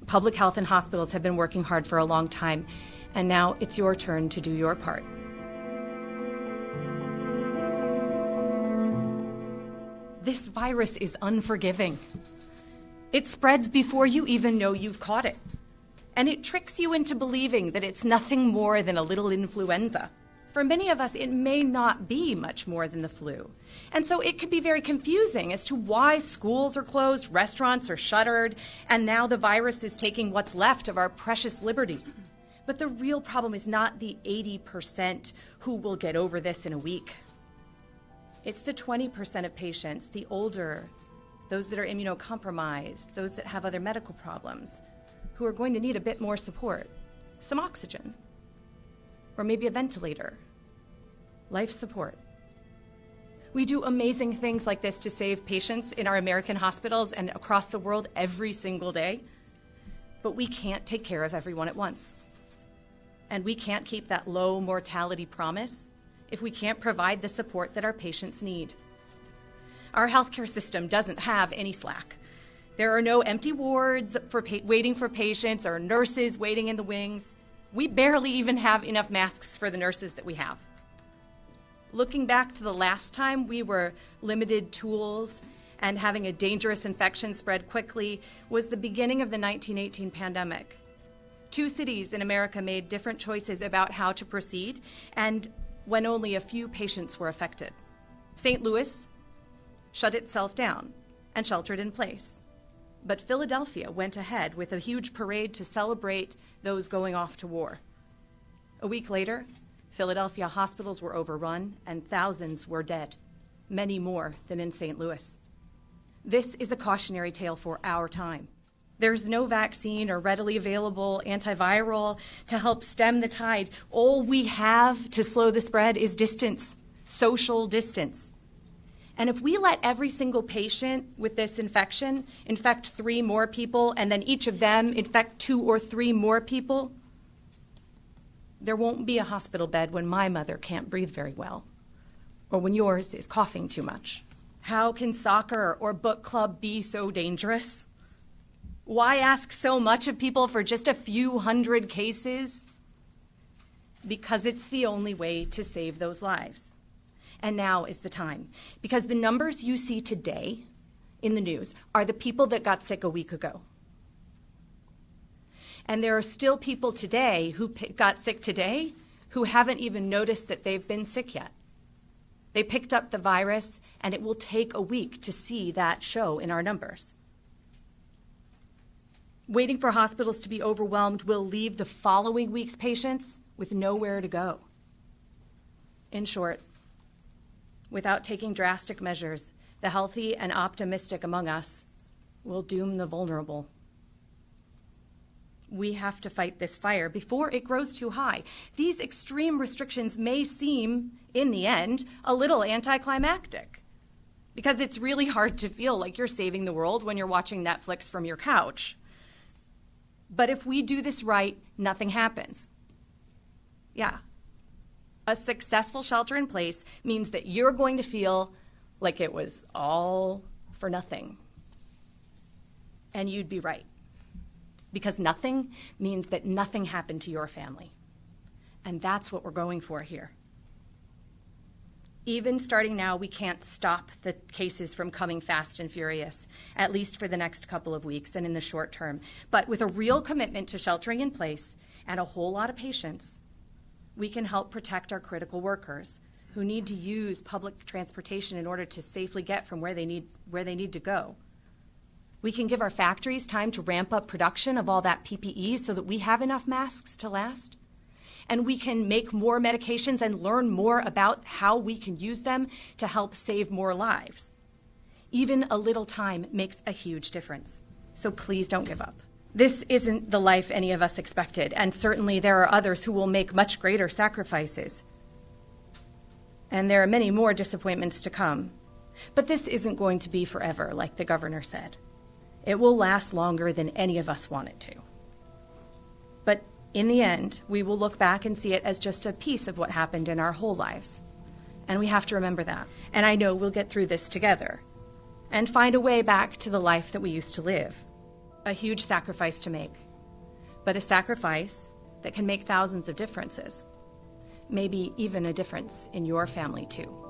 Public health and hospitals have been working hard for a long time, and now it's your turn to do your part. This virus is unforgiving. It spreads before you even know you've caught it. And it tricks you into believing that it's nothing more than a little influenza. For many of us, it may not be much more than the flu. And so it can be very confusing as to why schools are closed, restaurants are shuttered, and now the virus is taking what's left of our precious liberty. But the real problem is not the 80% who will get over this in a week. It's the 20% of patients, the older, those that are immunocompromised, those that have other medical problems, who are going to need a bit more support, some oxygen, or maybe a ventilator, life support. We do amazing things like this to save patients in our American hospitals and across the world every single day, but we can't take care of everyone at once. And we can't keep that low mortality promise if we can't provide the support that our patients need. Our healthcare system doesn't have any slack. There are no empty wards waiting for patients or nurses waiting in the wings. We barely even have enough masks for the nurses that we have. Looking back to the last time we were limited tools and having a dangerous infection spread quickly was the beginning of the 1918 pandemic. 2 cities in America made different choices about how to proceed, and when only a few patients were affected. St. Louis shut itself down and sheltered in place. But Philadelphia went ahead with a huge parade to celebrate those going off to war. A week later, Philadelphia hospitals were overrun and thousands were dead, many more than in St. Louis. This is a cautionary tale for our time. There's no vaccine or readily available antiviral to help stem the tide. All we have to slow the spread is distance, social distance. And if we let every single patient with this infection infect 3 more people, and then each of them infect 2 or 3 more people, there won't be a hospital bed when my mother can't breathe very well, or when yours is coughing too much. How can soccer or book club be so dangerous? Why ask so much of people for just a few hundred cases? Because it's the only way to save those lives. And now is the time. Because the numbers you see today in the news are the people that got sick a week ago. And there are still people today who got sick today who haven't even noticed that they've been sick yet. They picked up the virus, and it will take a week to see that show in our numbers. Waiting for hospitals to be overwhelmed will leave the following week's patients with nowhere to go. In short, without taking drastic measures, the healthy and optimistic among us will doom the vulnerable. We have to fight this fire before it grows too high. These extreme restrictions may seem, in the end, a little anticlimactic, because it's really hard to feel like you're saving the world when you're watching Netflix from your couch. But if we do this right, nothing happens. Yeah. A successful shelter in place means that you're going to feel like it was all for nothing. And you'd be right. Because nothing means that nothing happened to your family. And that's what we're going for here. Even starting now, we can't stop the cases from coming fast and furious, at least for the next couple of weeks and in the short term. But with a real commitment to sheltering in place and a whole lot of patience, we can help protect our critical workers who need to use public transportation in order to safely get from where they need to go. We can give our factories time to ramp up production of all that PPE so that we have enough masks to last. And we can make more medications and learn more about how we can use them to help save more lives. Even a little time makes a huge difference. So please don't give up. This isn't the life any of us expected, and certainly there are others who will make much greater sacrifices. And there are many more disappointments to come. But this isn't going to be forever, like the governor said. It will last longer than any of us want it to. But in the end, we will look back and see it as just a piece of what happened in our whole lives. And we have to remember that. And I know we'll get through this together and find a way back to the life that we used to live. A huge sacrifice to make, but a sacrifice that can make thousands of differences. Maybe even a difference in your family, too.